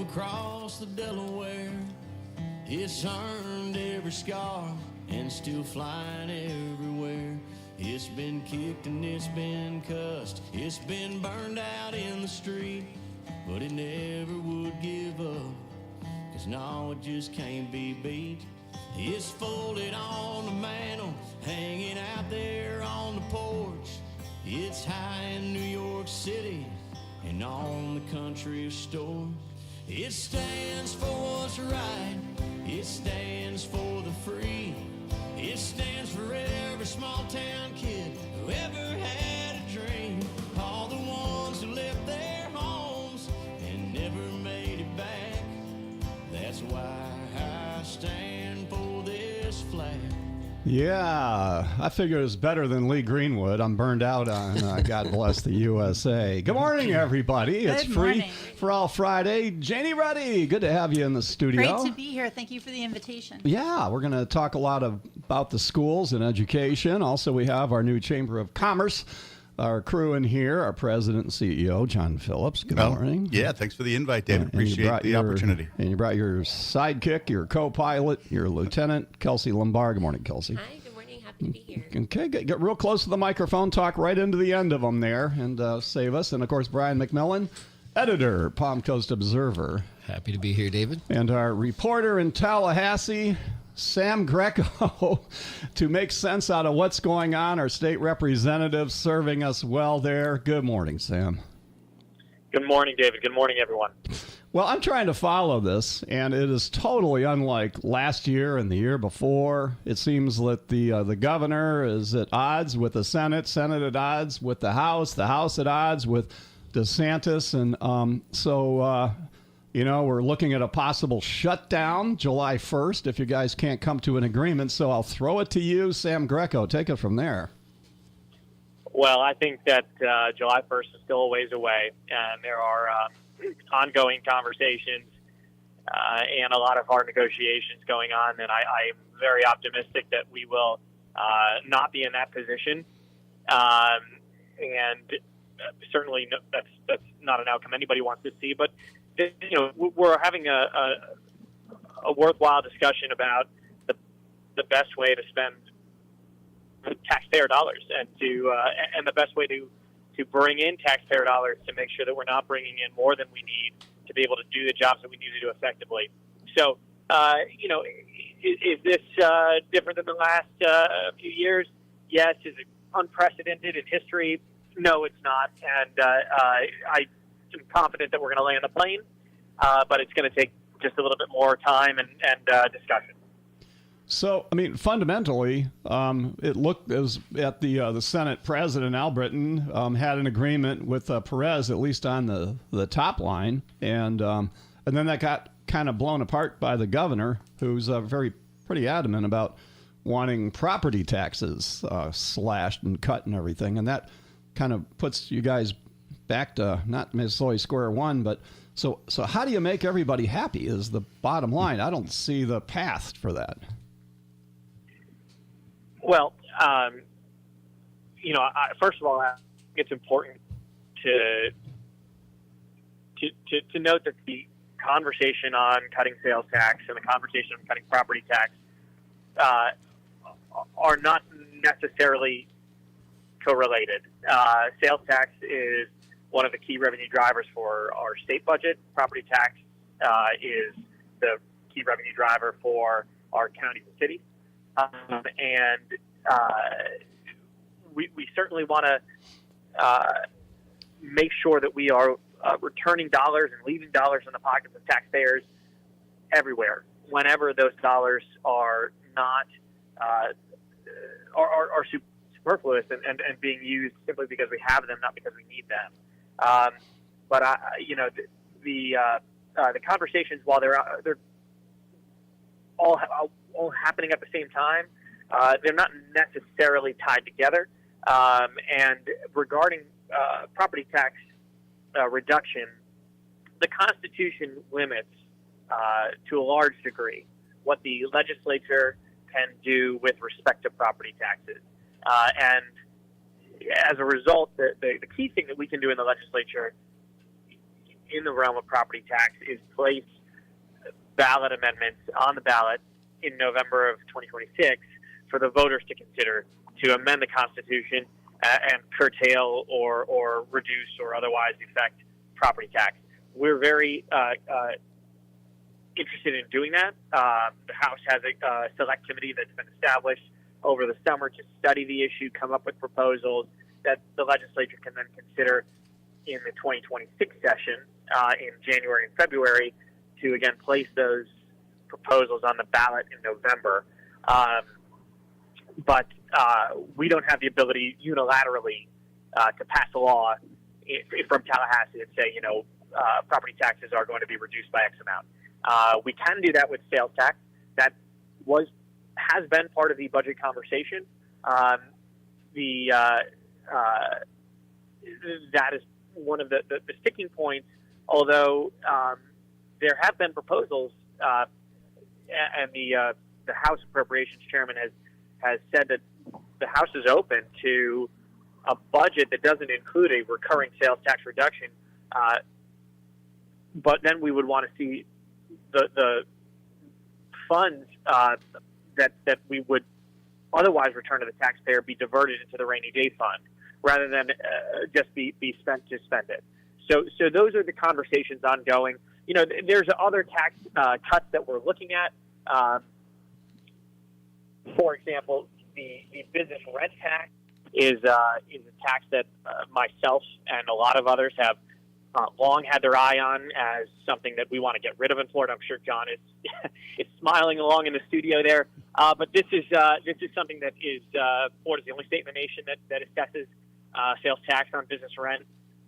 across the Delaware. It's earned every scar and still flying everywhere. It's been kicked and it's been cussed. It's been burned out in the street, but it never would give up, 'cause no, it just can't be beat. It's folded on the mantle, hanging out there on the porch. It's high in New York City and on the country store. It stands for what's right. It stands for the free. It stands for every small town kid who ever had a dream. All the ones who left their homes and never made it back. That's why I stand for this flag. Yeah, I figured it was better than Lee Greenwood. I'm burned out on God Bless the USA. Good morning, everybody. It's free for all Friday. Janie, Ruddy, good to have you in the studio. Great to be here. Thank you for the invitation. Yeah, we're going to talk a lot about the schools and education. Also, we have our new Chamber of Commerce, our crew in here, our president and CEO, John Phillips. Good morning. Yeah, thanks for the invite, David. Appreciate the opportunity. And you brought your sidekick, your co-pilot, your lieutenant, Kelsie Lombard. Good morning, Kelsie. Hi, good morning. Happy to be here. Okay, get real close to the microphone. Talk right into the end of them there and save us. And, of course, Brian McMillan, editor, Palm Coast Observer. Happy to be here, David. And our reporter in Tallahassee, Sam Greco, to make sense out of what's going on. Our state representative serving us well there. Good morning, Sam. Good morning, David. Good morning, everyone. Well, I'm trying to follow this, and it is totally unlike last year and the year before. It seems that the governor is at odds with the Senate at odds with the House at odds with DeSantis, and we're looking at a possible shutdown July 1st if you guys can't come to an agreement. So I'll throw it to you, Sam Greco. Take it from there. Well, I think that July 1st is still a ways away, and there are ongoing conversations and a lot of hard negotiations going on, and I'm very optimistic that we will not be in that position. And certainly that's not an outcome anybody wants to see, but we're having a worthwhile discussion about the best way to spend taxpayer dollars and the best way to bring in taxpayer dollars to make sure that we're not bringing in more than we need to be able to do the jobs that we need to do effectively. So, is this different than the last few years? Yes. Is it unprecedented in history? No, it's not. And I'm confident that we're going to land the plane, but it's going to take just a little bit more time and discussion. So, I mean, fundamentally, it looked as at the Senate President Albritton had an agreement with Perez, at least on the top line, and then that got kind of blown apart by the governor, who's pretty adamant about wanting property taxes slashed and cut and everything, and that kind of puts you guys back to not necessarily square one, but so how do you make everybody happy is the bottom line. I don't see the path for that. Well, first of all, I think it's important to note that the conversation on cutting sales tax and the conversation on cutting property tax are not necessarily correlated. Sales tax is one of the key revenue drivers for our state budget. Property tax is the key revenue driver for our counties and cities. We certainly want to make sure that we are returning dollars and leaving dollars in the pockets of taxpayers everywhere, whenever those dollars are not are superfluous and being used simply because we have them, not because we need them. But the conversations, while they're all happening at the same time, they're not necessarily tied together. And regarding property tax reduction, the Constitution limits to a large degree what the legislature can do with respect to property taxes. And as a result, the key thing that we can do in the legislature in the realm of property tax is place ballot amendments on the ballot in November of 2026 for the voters to consider to amend the Constitution and curtail or reduce or otherwise affect property tax. We're very interested in doing that. The House has a select committee that's been established over the summer to study the issue, come up with proposals that the legislature can then consider in the 2026 session in January and February to, again, place those proposals on the ballot in November. But we don't have the ability unilaterally to pass a law from Tallahassee and say, property taxes are going to be reduced by X amount. We can do that with sales tax. That has been part of the budget conversation. That is one of the sticking points, although there have been proposals, and the House Appropriations Chairman has said that the House is open to a budget that doesn't include a recurring sales tax reduction, but then we would want to see the funds that we would otherwise return to the taxpayer be diverted into the rainy day fund rather than just be spent to spend it. So those are the conversations ongoing. There's other tax cuts that we're looking at. For example, the business rent tax is a tax that myself and a lot of others have long had their eye on as something that we want to get rid of in Florida. I'm sure John is smiling along in the studio there. But this is something that is Florida's the only state in the nation that assesses sales tax on business rent.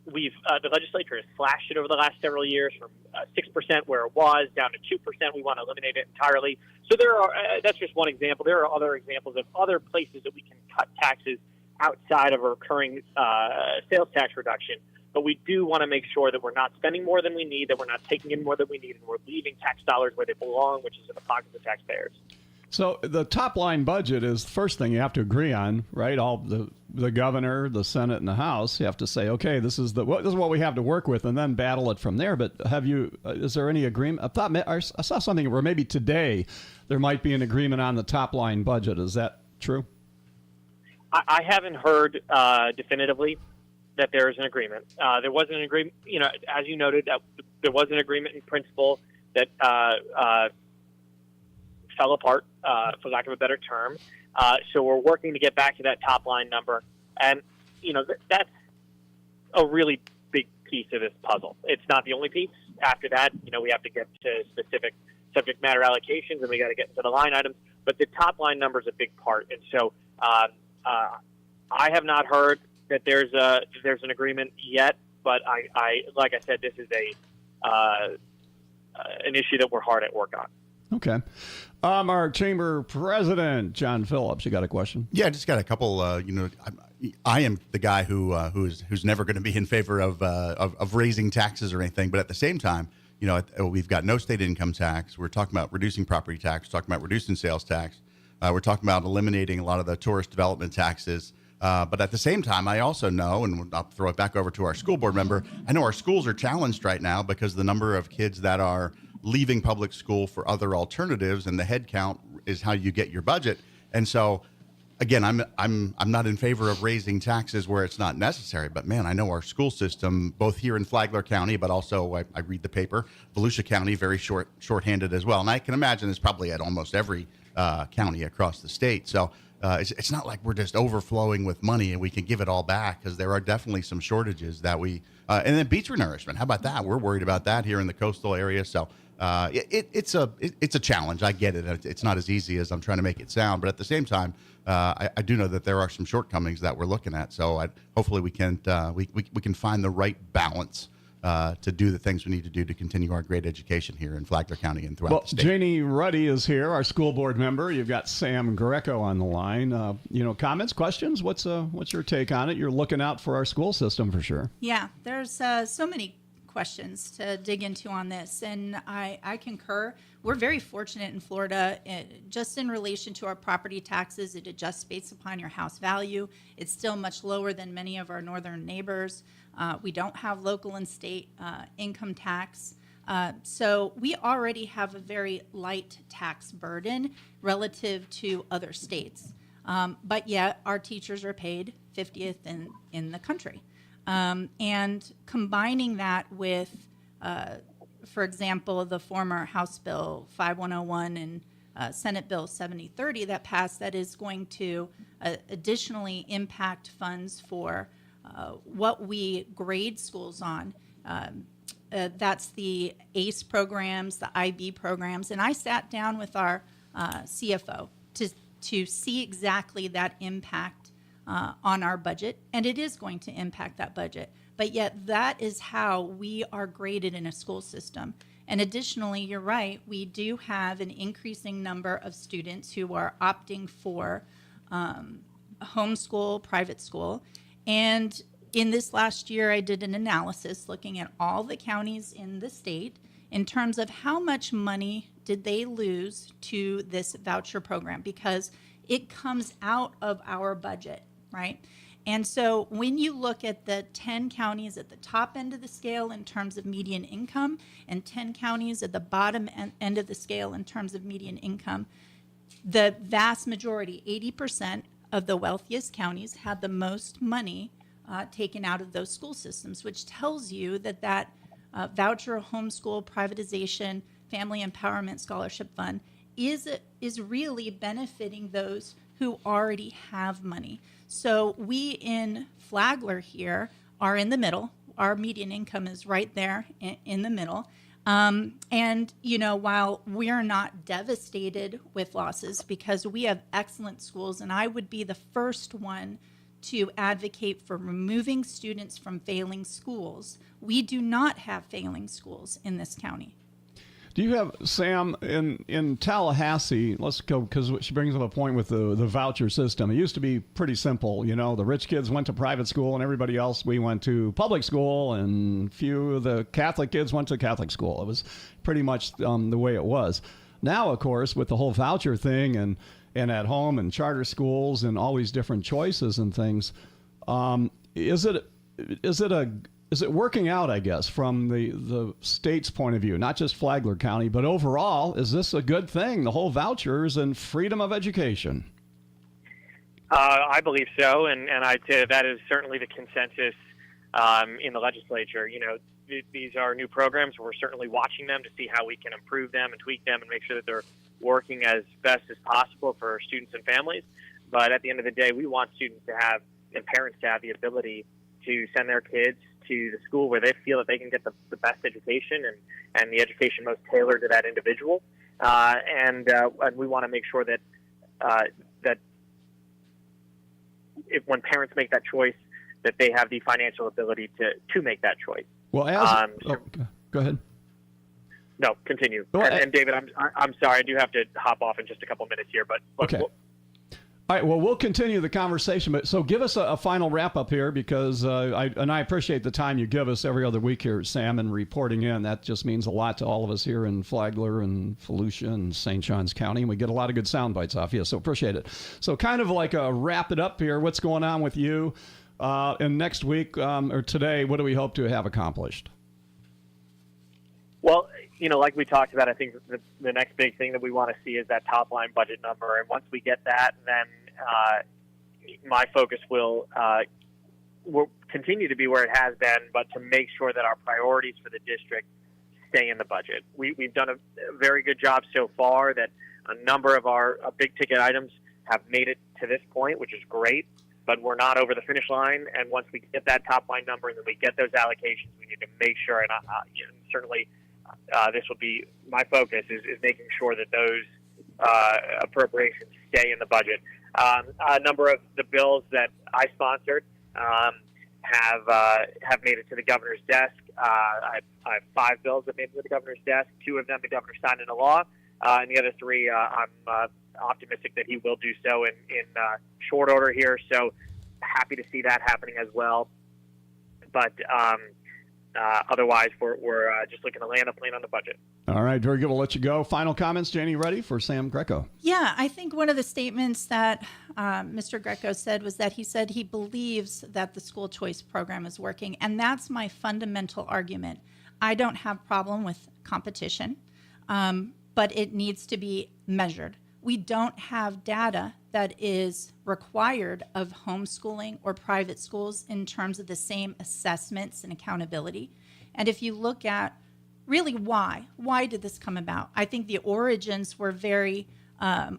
The legislature has slashed it over the last several years from 6% where it was down to 2%. We want to eliminate it entirely. So that's just one example. There are other examples of other places that we can cut taxes outside of a recurring sales tax reduction. But we do want to make sure that we're not spending more than we need, that we're not taking in more than we need, and we're leaving tax dollars where they belong, which is in the pockets of taxpayers. So the top line budget is the first thing you have to agree on, right? All the governor, the Senate, and the House, you have to say, okay, this is what we have to work with, and then battle it from there. But is there any agreement? I saw something where maybe today there might be an agreement on the top line budget. Is that true? I haven't heard definitively that there is an agreement. There was an agreement, as you noted, there was an agreement in principle that fell apart, for lack of a better term. So we're working to get back to that top line number. And, that's a really big piece of this puzzle. It's not the only piece. After that, we have to get to specific subject matter allocations and we got to get into the line items. But the top line number is a big part. And so I have not heard that there's an agreement yet. But I like I said, this is an issue that we're hard at work on. Okay. Our chamber president, John Phillips, you got a question? Yeah, I just got a couple. I am the guy who's never going to be in favor of raising taxes or anything. But at the same time, we've got no state income tax. We're talking about reducing property tax. We're talking about reducing sales tax. We're talking about eliminating a lot of the tourist development taxes. But at the same time, I also know, and I'll throw it back over to our school board member, I know our schools are challenged right now because the number of kids that are leaving public school for other alternatives, and the head count is how you get your budget. And so, again, I'm not in favor of raising taxes where it's not necessary. But man, I know our school system, both here in Flagler County, but also I read the paper, Volusia County, very shorthanded as well. And I can imagine it's probably at almost every county across the state. So it's not like we're just overflowing with money and we can give it all back, because there are definitely some shortages that we. And then beach renourishment, how about that? We're worried about that here in the coastal area. So. It's a challenge. I get it. It's not as easy as I'm trying to make it sound, but at the same time, I do know that there are some shortcomings that we're looking at. So hopefully we can find the right balance to do the things we need to do to continue our great education here in Flagler County and throughout the state. Janie Ruddy is here, our school board member. You've got Sam Greco on the line. Comments, questions? What's your take on it? You're looking out for our school system for sure. Yeah, there's so many questions to dig into on this, and I concur. We're very fortunate in Florida, just in relation to our property taxes. It adjusts based upon your house value. It's still much lower than many of our northern neighbors. We don't have local and state income tax. So we already have a very light tax burden relative to other states. But yet our teachers are paid 50th in the country. And combining that with, for example, the former House Bill 5101 and Senate Bill 7030 that passed, that is going to additionally impact funds for what we grade schools on. That's the ACE programs, the IB programs. And I sat down with our CFO to see exactly that impact on our budget, and it is going to impact that budget. But yet that is how we are graded in a school system. And additionally, you're right, we do have an increasing number of students who are opting for homeschool, private school. And in this last year, I did an analysis looking at all the counties in the state in terms of how much money did they lose to this voucher program, because it comes out of our budget, right? And so when you look at the 10 counties at the top end of the scale in terms of median income and 10 counties at the bottom end of the scale in terms of median income, the vast majority, 80% of the wealthiest counties had the most money taken out of those school systems, which tells you that voucher, homeschool, privatization, family empowerment scholarship fund is really benefiting those who already have money. So we in Flagler here are in the middle. Our median income is right there in the middle. And, you know, while we're not devastated with losses because we have excellent schools, and I would be the first one to advocate for removing students from failing schools. We do not have failing schools in this county. Do you have, Sam, in Tallahassee, let's go, because she brings up a point with the voucher system. It used to be pretty simple. You know, the rich kids went to private school and everybody else, we went to public school, and few of the Catholic kids went to Catholic school. It was pretty much the way it was. Now, of course, with the whole voucher thing and at home and charter schools and all these different choices and things, is it working out, I guess, from the state's point of view, not just Flagler County, but overall, is this a good thing, the whole vouchers and freedom of education? I believe so, and I'd say that is certainly the consensus in the legislature. You know, these are new programs. We're certainly watching them to see how we can improve them and tweak them and make sure that they're working as best as possible for our students and families. But at the end of the day, we want students to have, and parents to have, the ability to send their kids to the school where they feel that they can get the best education and the education most tailored to that individual. And we want to make sure that that if when parents make that choice, that they have the financial ability to make that choice. Well, go ahead. No, continue. Well, and David, I'm sorry, I do have to hop off in just a couple minutes here, but okay. All right, well, we'll continue the conversation, but so give us a final wrap-up here, because I appreciate the time you give us every other week here, Sam, and reporting in. That just means a lot to all of us here in Flagler and Volusia and St. Johns County, and we get a lot of good sound bites off you, so appreciate it. So kind of like a wrap it up here, what's going on with you? And next week, or today, what do we hope to have accomplished? Well, you know, like we talked about, I think the next big thing that we want to see is that top-line budget number. And once we get that, then my focus will continue to be where it has been, but to make sure that our priorities for the district stay in the budget. We've done a very good job so far, that a number of our big-ticket items have made it to this point, which is great, but we're not over the finish line. And once we get that top-line number and then we get those allocations, we need to make sure, and certainly this will be my focus, is making sure that those appropriations stay in the budget. A number of the bills that I sponsored have made it to the governor's desk. I have 5 bills that made it to the governor's desk. 2 of them the governor signed into law, and the other 3 I'm optimistic that he will do so in short order here. So happy to see that happening as well. But Otherwise, we're just looking to land a plane on the budget. All right, very good. We'll let you go. Final comments, Janie, ready for Sam Greco? Yeah, I think one of the statements that Mr. Greco said was that he said he believes that the school choice program is working, and that's my fundamental argument. I don't have problem with competition, but it needs to be measured. We don't have data that is required of homeschooling or private schools in terms of the same assessments and accountability. And if you look at really why did this come about? I think the origins were very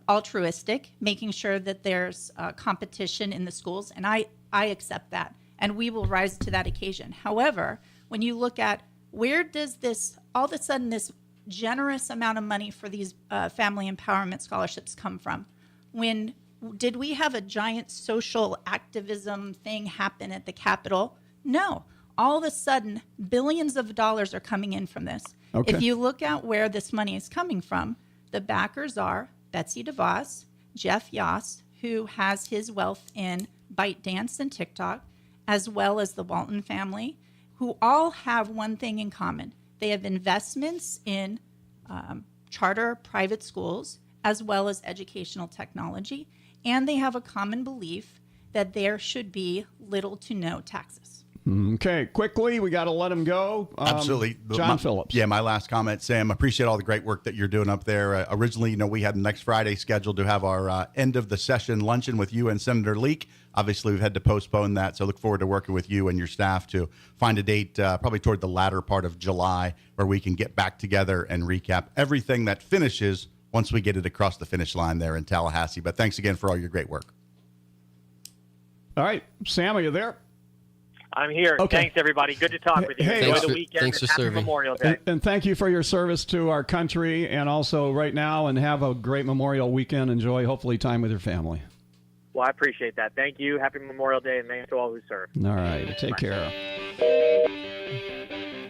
altruistic, making sure that there's competition in the schools, and I accept that, and we will rise to that occasion. However, when you look at where does this, all of a sudden, this generous amount of money for these family empowerment scholarships come from? When did we have a giant social activism thing happen at the Capitol? No. All of a sudden, billions of dollars are coming in from this. Okay. If you look at where this money is coming from, the backers are Betsy DeVos, Jeff Yoss, who has his wealth in ByteDance and TikTok, as well as the Walton family, who all have one thing in common. They have investments in charter private schools, as well as educational technology, and they have a common belief that there should be little to no taxes. Okay, quickly, we got to let him go. Absolutely. John Phillips. Yeah, my last comment, Sam, appreciate all the great work that you're doing up there. Originally, we had next Friday scheduled to have our end of the session luncheon with you and Senator Leak. Obviously, we've had to postpone that, so look forward to working with you and your staff to find a date probably toward the latter part of July where we can get back together and recap everything that finishes once we get it across the finish line there in Tallahassee. But thanks again for all your great work. All right, Sam, are you there? I'm here. Okay. Thanks, everybody. Good to talk with you. Hey, Enjoy thanks the weekend thanks and for happy serving. Memorial Day. And thank you for your service to our country and also right now, and have a great Memorial weekend. Enjoy, hopefully, time with your family. Well, I appreciate that. Thank you. Happy Memorial Day, and thanks to all who served. All right, take care.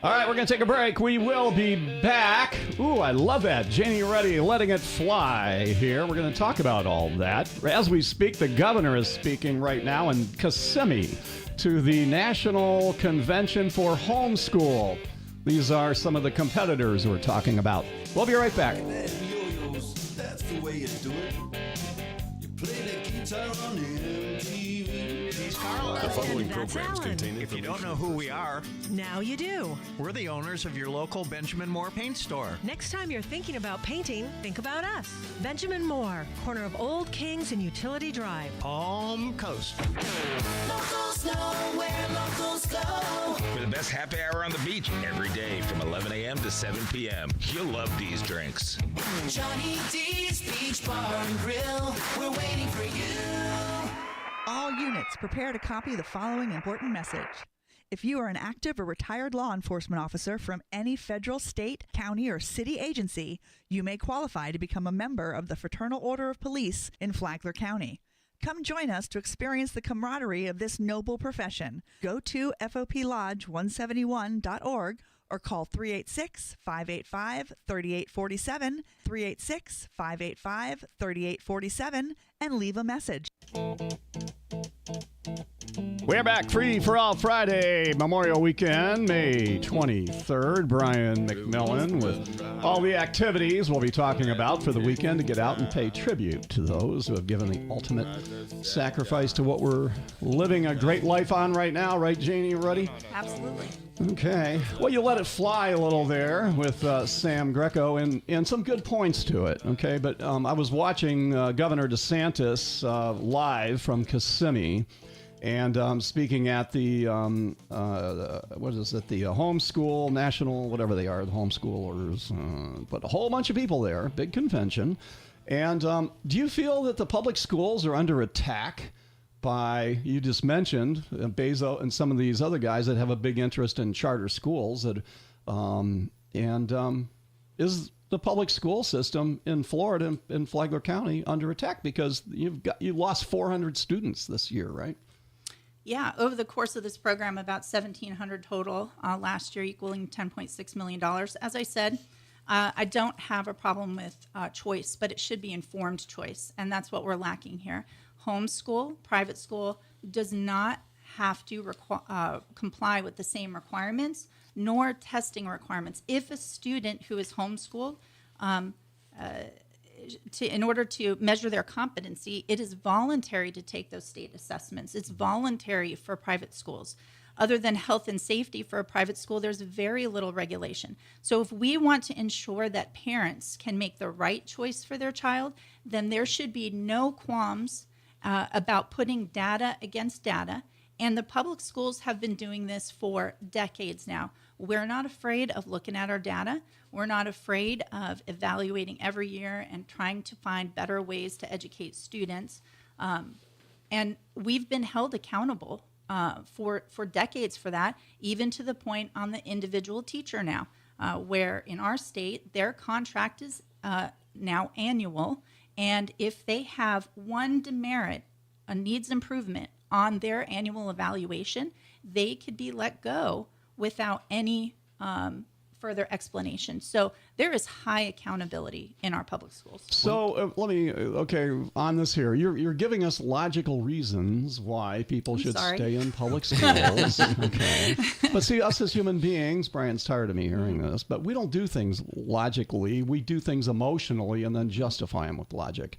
All right, we're going to take a break. We will be back. Ooh, I love that. Janie Ruddy letting it fly here. We're going to talk about all that. As we speak, the governor is speaking right now in Kissimmee to the National Convention for Homeschool. These are some of the competitors we're talking about. We'll be right back. That's the way you do it. You play the guitar on MTV. He's Carla. The following That's programs Alan. contain If you information. don't know who we are, Now you do. we're the owners of your local Benjamin Moore paint store. Next time you're thinking about painting, think about us. Benjamin Moore, corner of Old Kings and Utility Drive. Palm Coast. Locals know where locals go. For the best happy hour on the beach every day from 11 a.m. to 7 p.m. You'll love these drinks. Johnny D's Beach Bar and Grill. We're waiting for you. All units prepare to copy the following important message. If you are an active or retired law enforcement officer from any federal, state, county, or city agency, you may qualify to become a member of the Fraternal Order of Police in Flagler County. Come join us to experience the camaraderie of this noble profession. Go to foplodge171.org or call 386-585-3847, 386-585-3847, and leave a message. We're back, Free for All Friday, Memorial Weekend, May 23rd. Brian McMillan with all the activities we'll be talking about for the weekend to get out and pay tribute to those who have given the ultimate sacrifice to what we're living a great life on right now, right, Janie and Ruddy? Absolutely. Okay. Well, you let it fly a little there with Sam Greco and some good points to it, okay? But I was watching Governor DeSantis live from Kissimmee, and speaking at the, what is it, the homeschool, national, whatever they are, the homeschoolers, but a whole bunch of people there, big convention. And do you feel that the public schools are under attack by, you just mentioned, Bezos and some of these other guys that have a big interest in charter schools? That, is the public school system in Florida, in Flagler County, under attack? Because you lost 400 students this year, right? Yeah, over the course of this program, about 1,700 total last year, equaling $10.6 million. As I said, I don't have a problem with choice, but it should be informed choice, and that's what we're lacking here. Homeschool, private school, does not have to comply with the same requirements nor testing requirements. If a student who is homeschooled, in order to measure their competency, it is voluntary to take those state assessments. It's voluntary for private schools. Other than health and safety for a private school, there's very little regulation. So if we want to ensure that parents can make the right choice for their child, then there should be no qualms about putting data against data. And the public schools have been doing this for decades now. We're not afraid of looking at our data. We're not afraid of evaluating every year and trying to find better ways to educate students. And we've been held accountable for decades for that, even to the point on the individual teacher now, where in our state, their contract is now annual. And if they have one demerit, a needs improvement on their annual evaluation, they could be let go without any further explanation. So there is high accountability in our public schools. So on this here, you're giving us logical reasons why people should stay in public schools. Okay. But see, us as human beings, Brian's tired of me hearing this, but we don't do things logically. We do things emotionally and then justify them with logic.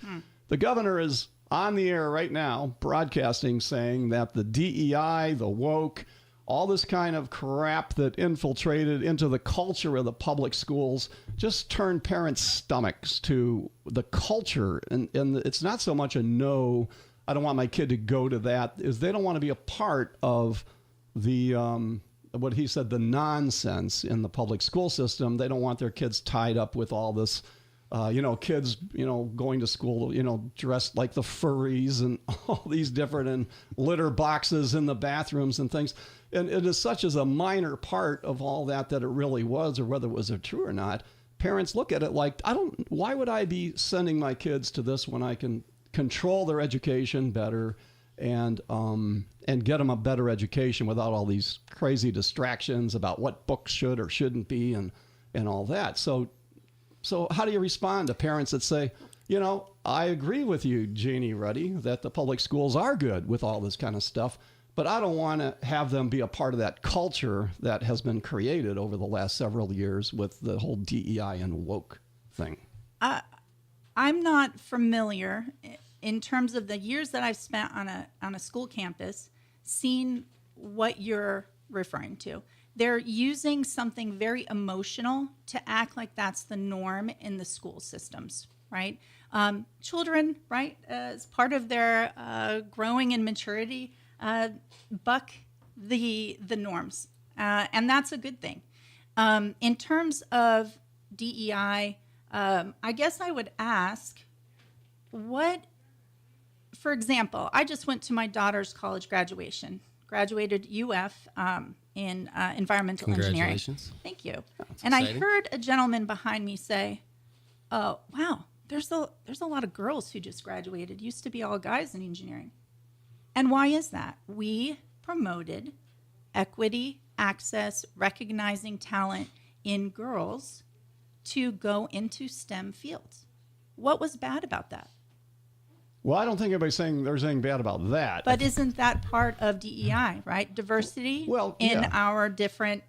The governor is on the air right now, broadcasting, saying that the DEI, the woke, all this kind of crap that infiltrated into the culture of the public schools just turned parents' stomachs to the culture. And it's not so much a no, I don't want my kid to go to that, is they don't want to be a part of the, what he said, the nonsense in the public school system. They don't want their kids tied up with all this, kids, going to school, dressed like the furries and all these different and litter boxes in the bathrooms and things. And it is such as a minor part of all that it really was, or whether it was true or not. Parents look at it like, why would I be sending my kids to this when I can control their education better and get them a better education without all these crazy distractions about what books should or shouldn't be and all that. So how do you respond to parents that say, I agree with you, Janie, Ruddy, that the public schools are good with all this kind of stuff, but I don't want to have them be a part of that culture that has been created over the last several years with the whole DEI and woke thing? I'm not familiar in terms of the years that I've spent on a school campus, seeing what you're referring to. They're using something very emotional to act like that's the norm in the school systems, right? Children, right, as part of their growing in maturity, buck the norms, and that's a good thing. In terms of DEI, I guess I would ask, for example, I just went to my daughter's college graduation, graduated UF in environmental engineering. Congratulations. Thank you. That's and exciting. I heard a gentleman behind me say, "Oh, wow, there's a lot of girls who just graduated. Used to be all guys in engineering." And why is that? We promoted equity, access, recognizing talent in girls to go into STEM fields. What was bad about that? Well, I don't think anybody's saying there's anything bad about that. But isn't that part of DEI, right? Diversity in our different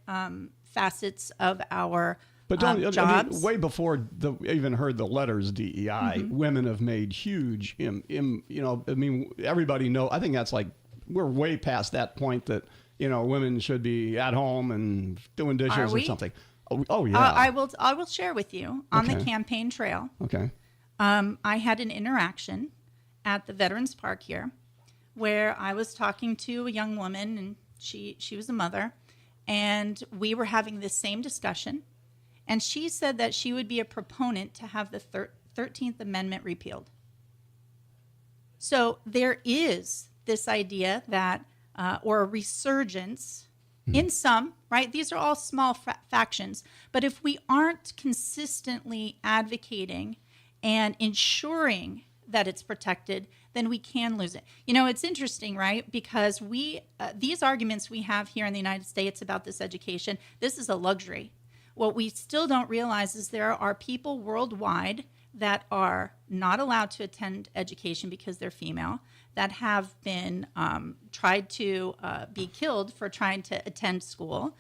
facets of our But jobs. I mean, way before even heard the letters DEI, women have made huge, everybody know. I think that's like, we're way past that point that, women should be at home and doing dishes or something. Oh yeah. I will share with you on the campaign trail. Okay. I had an interaction at the Veterans Park here where I was talking to a young woman, and she was a mother, and we were having this same discussion. And she said that she would be a proponent to have the 13th Amendment repealed. So there is this idea that, or a resurgence in some, right? These are all small factions. But if we aren't consistently advocating and ensuring that it's protected, then we can lose it. It's interesting, right? Because these arguments we have here in the United States about this education, this is a luxury. What we still don't realize is there are people worldwide that are not allowed to attend education because they're female, that have been tried to be killed for trying to attend school.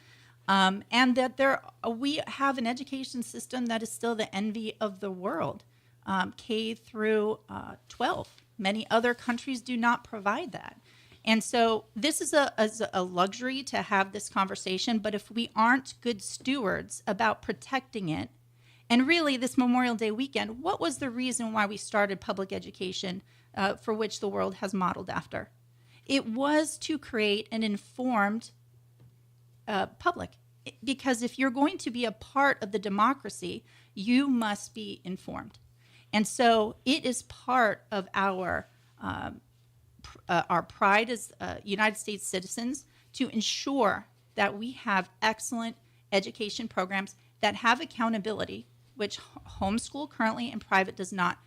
And that we have an education system that is still the envy of the world, K through 12. Many other countries do not provide that. And so this is a luxury to have this conversation, but if we aren't good stewards about protecting it, and really this Memorial Day weekend, what was the reason why we started public education for which the world has modeled after? It was to create an informed public. Because if you're going to be a part of the democracy, you must be informed. And so it is part of our pride as United States citizens to ensure that we have excellent education programs that have accountability, which homeschool currently and private does not.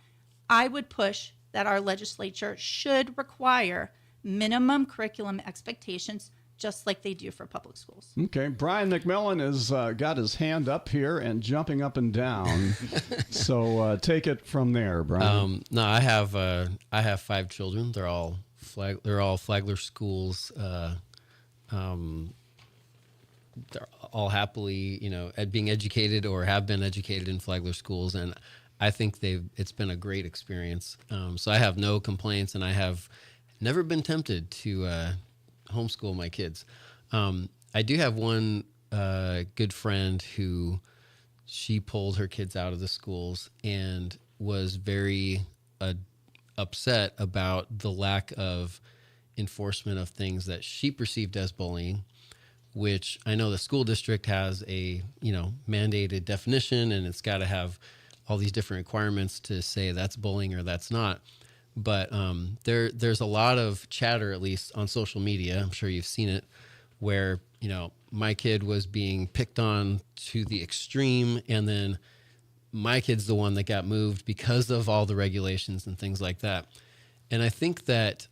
I would push that our legislature should require minimum curriculum expectations just like they do for public schools. Okay, Brian McMillan has got his hand up here and jumping up and down. So take it from there, Brian. No, I have 5 children. They're all Flagler schools. They're all happily, being educated or have been educated in Flagler schools, and I think it's been a great experience. So I have no complaints, and I have never been tempted to homeschool my kids. I do have one good friend who she pulled her kids out of the schools and was very upset about the lack of enforcement of things that she perceived as bullying, which I know the school district has a mandated definition, and it's got to have all these different requirements to say that's bullying or that's not. But there's a lot of chatter, at least on social media, I'm sure you've seen it, where, my kid was being picked on to the extreme, and then my kid's the one that got moved because of all the regulations and things like that. And I think that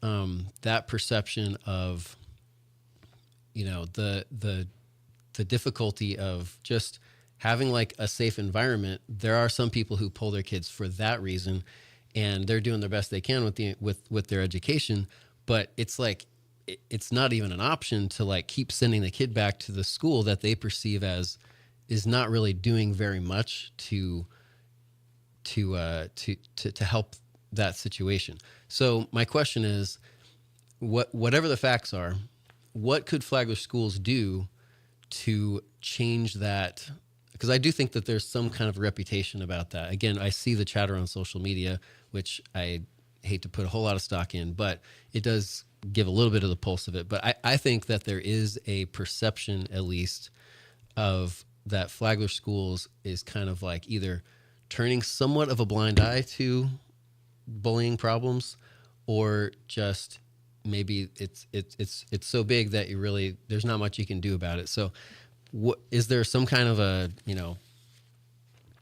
that perception of, the difficulty of just having like a safe environment, there are some people who pull their kids for that reason, and they're doing their best they can with their education, but it's like it's not even an option to like keep sending the kid back to the school that they perceive as is not really doing very much to help that situation. So my question is, whatever the facts are, what could Flagler schools do to change that? Because I do think that there's some kind of reputation about that. Again, I see the chatter on social media, which I hate to put a whole lot of stock in, but it does give a little bit of the pulse of it. But I think that there is a perception, at least, of that Flagler schools is kind of like either turning somewhat of a blind eye to bullying problems, or just maybe it's so big that there's not much you can do about it. So is there some kind of a,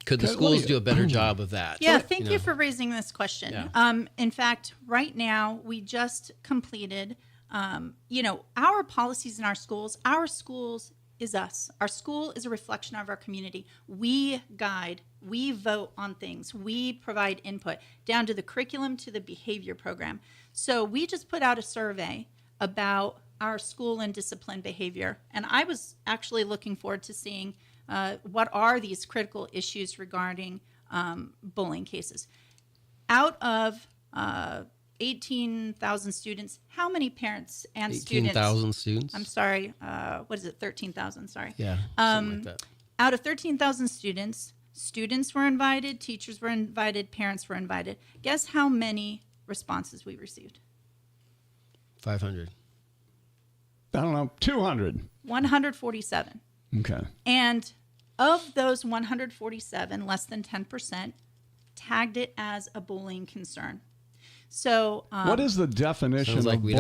could the schools do a better job of that? Yeah, thank you for raising this question. Yeah. In fact, right now, we just completed, our policies in our schools is us. Our school is a reflection of our community. We guide, we vote on things, we provide input, down to the curriculum, to the behavior program. So we just put out a survey about our school and discipline behavior. And I was actually looking forward to seeing what are these critical issues regarding bullying cases. Out of 18,000 students, how many parents and 18,000 students? I'm sorry, 13,000, sorry. Yeah, something like that. Out of 13,000 students were invited, teachers were invited, parents were invited. Guess how many responses we received? 500. I don't know, 200. 147. Okay. And of those 147, less than 10% tagged it as a bullying concern. So what is the definition sounds like of we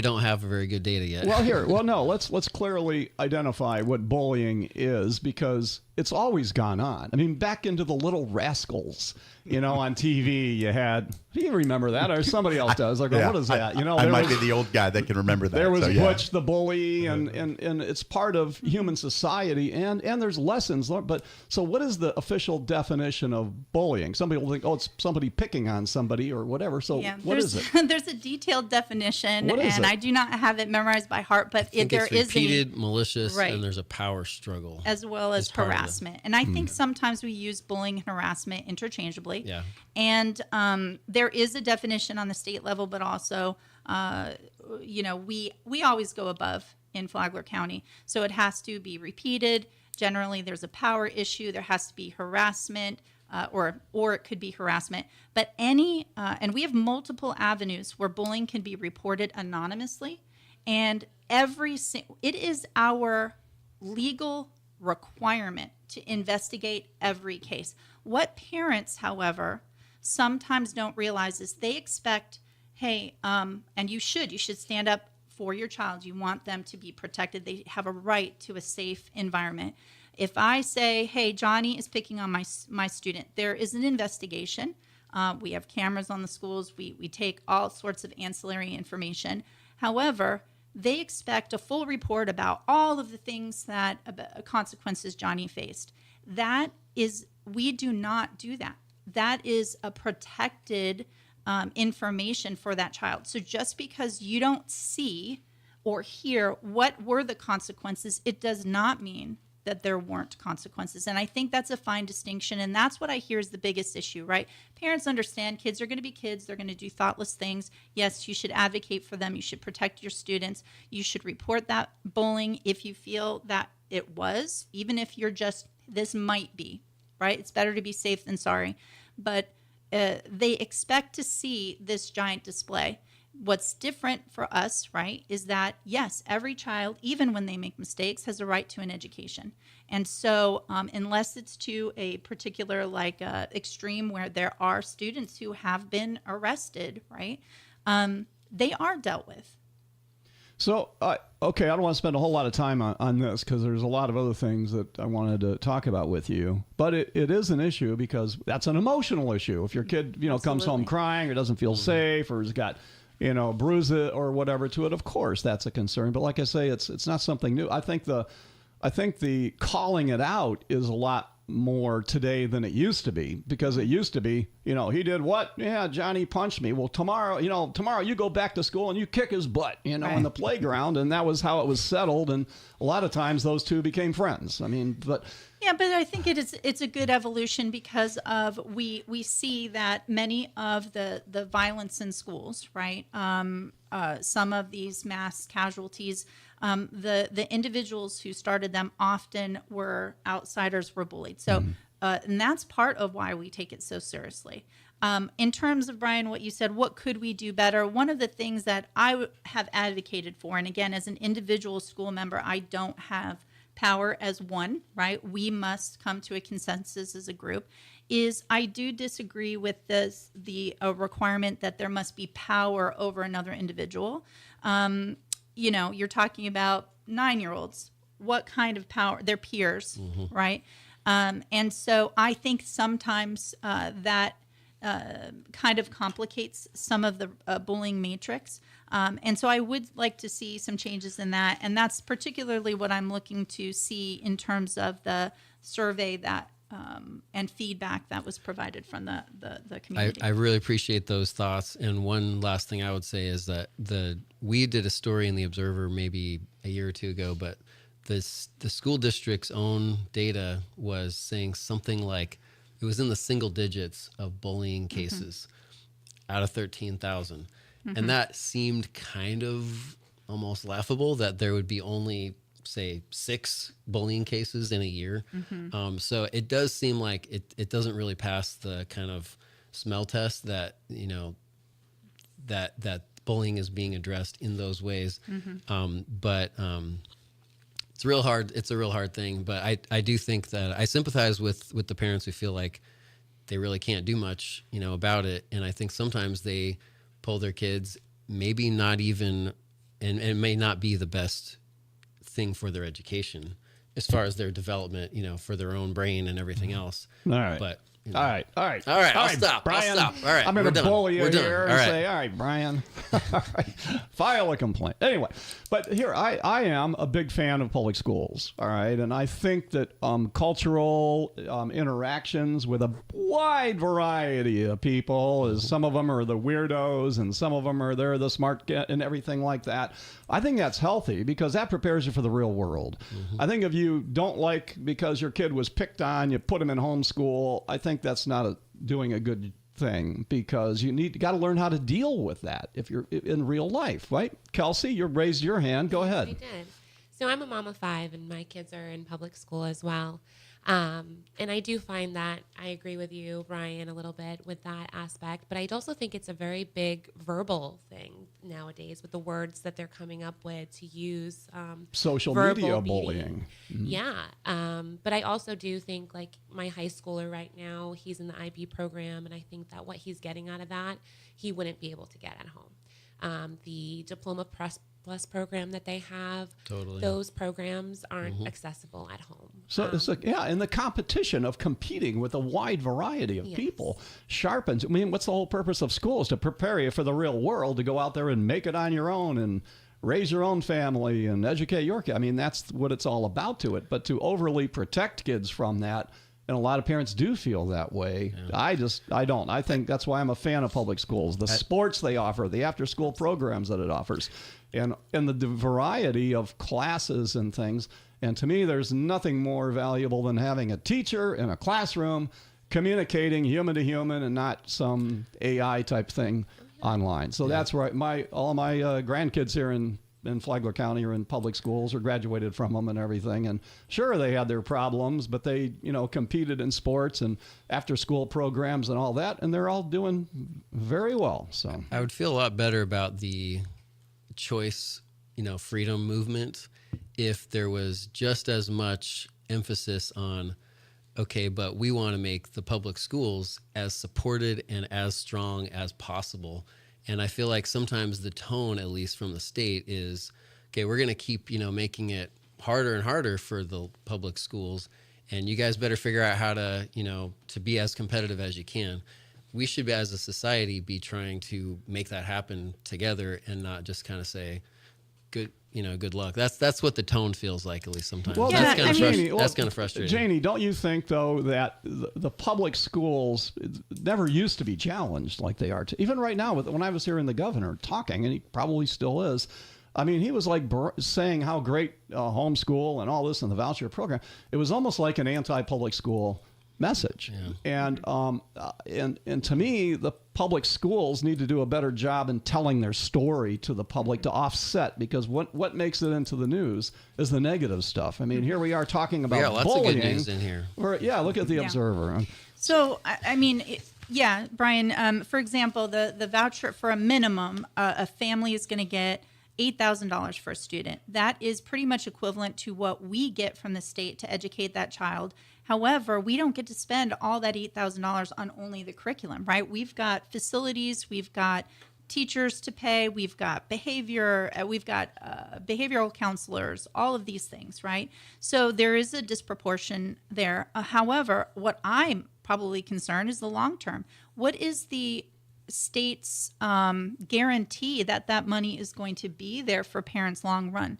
don't have very good data yet. Well, no, let's clearly identify what bullying is, because it's always gone on. I mean, back into the Little Rascals, on TV, you had, do you remember that? Or somebody else does. Like, Yeah. what is that? I might be the old guy that can remember that. There was so, yeah. Butch the Bully, and it's part of human society, and there's lessons learned. But so what is the official definition of bullying? Some people think, it's somebody picking on somebody or whatever. So what is it? There's a detailed definition, What is and it? I do not have it memorized by heart, but there is repeated, malicious, right. and there's a power struggle. As well as harassment. And I think sometimes we use bullying and harassment interchangeably. Yeah. And there is a definition on the state level, but also, we always go above in Flagler County. So it has to be repeated. Generally, there's a power issue. There has to be harassment, or it could be harassment. But and we have multiple avenues where bullying can be reported anonymously. And it is our legal requirement to investigate every case. What parents, however, sometimes don't realize is they expect, hey, and you should stand up for your child. You want them to be protected. They have a right to a safe environment. If I say, hey, Johnny is picking on my student, there is an investigation. We have cameras on the schools. We take all sorts of ancillary information. However, they expect a full report about all of the things consequences Johnny faced. We do not do that. That is a protected information for that child. So just because you don't see or hear what were the consequences, it does not mean that there weren't consequences. And I think that's a fine distinction. And that's what I hear is the biggest issue, right? Parents understand kids are going to be kids. They're going to do thoughtless things. Yes, you should advocate for them. You should protect your students. You should report that bullying if you feel that it was, even if you're just, this might be, right? It's better to be safe than sorry. But they expect to see this giant display. What's different for us, right, is that, yes, every child, even when they make mistakes, has a right to an education. And so unless it's to a particular extreme where there are students who have been arrested, right, they are dealt with. So, okay, I don't want to spend a whole lot of time on this because there's a lot of other things that I wanted to talk about with you. But it is an issue because that's an emotional issue. If your kid, comes home crying or doesn't feel safe or has got, bruise it or whatever to it, of course that's a concern. But like I say, it's not something new. I think the calling it out is a lot more today than it used to be, because it used to be, he did what? Yeah, Johnny punched me. Well, tomorrow you go back to school and you kick his butt, in the playground. And that was how it was settled. And a lot of times those two became friends. Yeah, but I think it's a good evolution because of we see that many of the violence in schools, right? Some of these mass casualties, the individuals who started them often were outsiders, were bullied. So, and that's part of why we take it so seriously. In terms of, Brian, what you said, what could we do better? One of the things that I have advocated for, and again, as an individual school member, I don't have power as one, right? We must come to a consensus as a group, is I do disagree with the requirement that there must be power over another individual. You're talking about 9-year-olds. What kind of power? Their peers, right? And so I think sometimes that kind of complicates some of the bullying matrix. And so I would like to see some changes in that. And that's particularly what I'm looking to see in terms of the survey that and feedback that was provided from the community. I really appreciate those thoughts. And one last thing I would say is that we did a story in the Observer maybe a year or two ago, but the school district's own data was saying something like it was in the single digits of bullying cases out of 13,000. And that seemed kind of almost laughable that there would be only, say, 6 bullying cases in a year. So it does seem like it doesn't really pass the kind of smell test that, that bullying is being addressed in those ways. But it's real hard. It's a real hard thing. But I do think that I sympathize with the parents who feel like they really can't do much, about it. And I think sometimes they pull their kids, maybe not even, and it may not be the best thing for their education as far as their development, for their own brain and everything else. All right. But All right. I'll stop. Brian. I'll stop. All right, I'm going to bully you We're done. here and All right. say, all right, Brian, all right, file a complaint. Anyway, but here, I am a big fan of public schools, all right? And I think that cultural interactions with a wide variety of people, as some of them are the weirdos and some of them are they're the smart and everything like that. I think that's healthy because that prepares you for the real world. I think if you don't like because your kid was picked on, you put him in homeschool, I think that's not doing a good thing because you got to learn how to deal with that if you're in real life, right? Kelsie, you raised your hand. Go ahead. I did. So I'm a mom of 5, and my kids are in public school as well. And I do find that I agree with you, Brian, a little bit with that aspect. But I also think it's a very big verbal thing nowadays with the words that they're coming up with to use. Social verbal media media. bullying. Yeah. But I also do think, like, my high schooler right now, he's in the IB program, and I think that what he's getting out of that, he wouldn't be able to get at home. The Diploma Plus program that they have, those programs aren't accessible at home. So it's like, and the competition of competing with a wide variety of people sharpens. I mean, what's the whole purpose of school is to prepare you for the real world, to go out there and make it on your own and raise your own family and educate your kid. I mean, that's what it's all about to it. But to overly protect kids from that, and a lot of parents do feel that way. Yeah. I don't. I think that's why I'm a fan of public schools. The sports they offer, the after-school programs that it offers, and the variety of classes and things. And to me, there's nothing more valuable than having a teacher in a classroom communicating human to human and not some AI type thing online. So that's where all of my grandkids here in Flagler County are in public schools or graduated from them and everything. And sure, they had their problems, but they, competed in sports and after school programs and all that. And they're all doing very well. So I would feel a lot better about the choice, freedom movement if there was just as much emphasis on, okay, but we want to make the public schools as supported and as strong as possible. And I feel like sometimes the tone, at least from the state, is, okay, we're going to keep, making it harder and harder for the public schools. And you guys better figure out how to, to be as competitive as you can. We should, as a society, be trying to make that happen together and not just kind of say, good luck. That's what the tone feels like, at least sometimes. Well, that's kind of frustrating. Janie, don't you think, though, that the public schools never used to be challenged like they are? Even right now, when I was hearing the governor talking, and he probably still is, I mean, he was like saying how great homeschool and all this and the voucher program. It was almost like an anti-public school message. Yeah. And to me, the public schools need to do a better job in telling their story to the public to offset, because what makes it into the news is the negative stuff. I mean, here we are talking about lots bullying. of good news in here. Look at the Observer. So, Brian, for example, the voucher for a minimum, a family is going to get $8,000 for a student. That is pretty much equivalent to what we get from the state to educate that child. However, we don't get to spend all that $8,000 on only the curriculum, right? We've got facilities, we've got teachers to pay, we've got behavioral counselors, all of these things, right? So there is a disproportion there. However, what I'm probably concerned is the long term. What is the state's guarantee that money is going to be there for parents long run?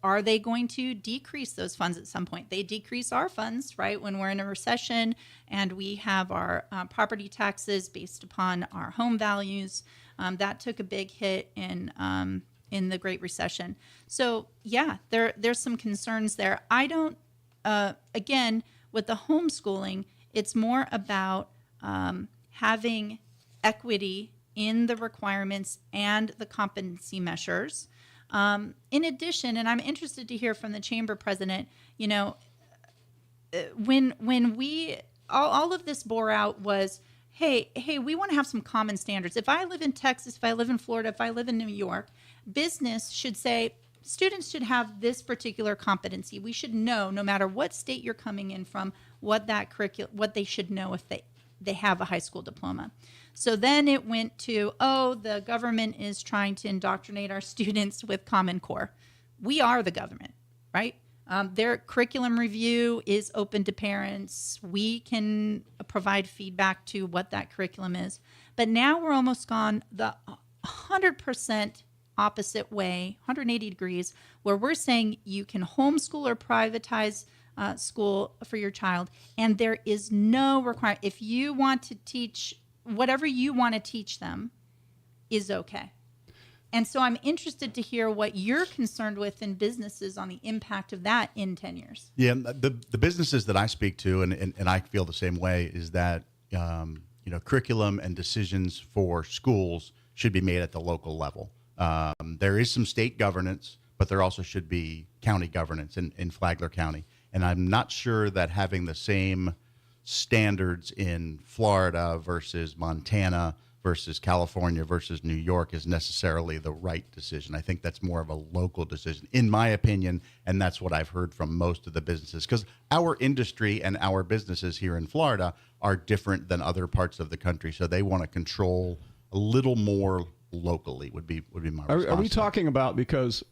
Are they going to decrease those funds at some point? They decrease our funds, right, when we're in a recession and we have our property taxes based upon our home values. That took a big hit in the Great Recession. So, there's some concerns there. I don't, again, with the homeschooling, it's more about having equity in the requirements and the competency measures. In addition, and I'm interested to hear from the chamber president, when we, all of this bore out was, hey, we want to have some common standards. If I live in Texas, if I live in Florida, if I live in New York, business should say, students should have this particular competency. We should know, no matter what state you're coming in from, what they should know if they have a high school diploma. So then it went to, the government is trying to indoctrinate our students with Common Core. We are the government, right? Their curriculum review is open to parents. We can provide feedback to what that curriculum is. But now we're almost gone the 100% opposite way, 180 degrees, where we're saying you can homeschool or privatize school for your child, and there is no requirement. If you want to teach whatever you want to teach them is okay. And so I'm interested to hear what you're concerned with in businesses on the impact of that in 10 years. Yeah, the businesses that I speak to, and I feel the same way, is that curriculum and decisions for schools should be made at the local level. There is some state governance, but there also should be county governance in Flagler County. And I'm not sure that having the same standards in Florida versus Montana versus California versus New York is necessarily the right decision. I think that's more of a local decision, in my opinion, and that's what I've heard from most of the businesses, because our industry and our businesses here in Florida are different than other parts of the country, so they want to control a little more locally would be my response. Are we talking about, because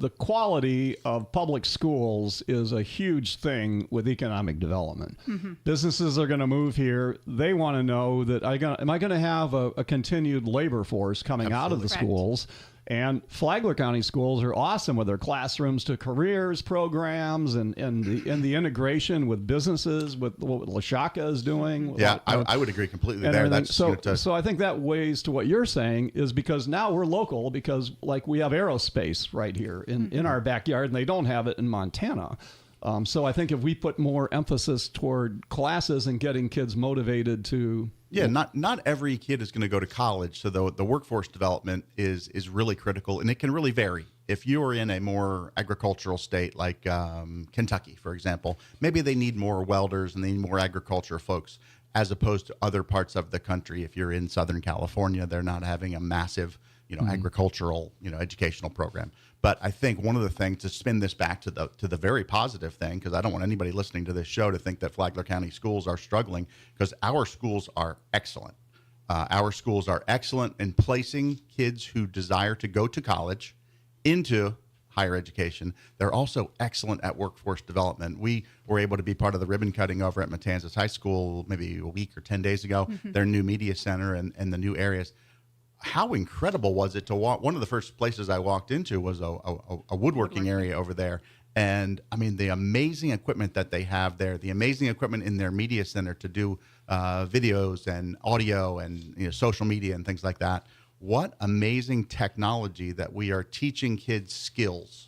the quality of public schools is a huge thing with economic development. Mm-hmm. Businesses are going to move here. They want to know that am I going to have a continued labor force coming out of the schools? And Flagler County schools are awesome with their classrooms to careers programs and the integration with businesses, with what LaShaka is doing. Yeah, I would agree completely there. That's, so I think that weighs to what you're saying, is because now we're local, because like we have aerospace right here in our backyard, and they don't have it in Montana. So I think if we put more emphasis toward classes and getting kids motivated to... Yeah, not every kid is going to go to college, so the workforce development is really critical, and it can really vary. If you are in a more agricultural state like Kentucky, for example, maybe they need more welders and they need more agriculture folks, as opposed to other parts of the country. If you're in Southern California, they're not having a massive agricultural educational program. But I think one of the things, to spin this back to the very positive thing, because I don't want anybody listening to this show to think that Flagler County schools are struggling, because our schools are excellent. Our schools are excellent in placing kids who desire to go to college into higher education. They're also excellent at workforce development. We were able to be part of the ribbon cutting over at Matanzas High School maybe a week or 10 days ago, their new media center and the new areas. How incredible was it to walk? One of the first places I walked into was a woodworking area over there. And I mean, the amazing equipment that they have there, the amazing equipment in their media center to do videos and audio and social media and things like that. What amazing technology that we are teaching kids skills.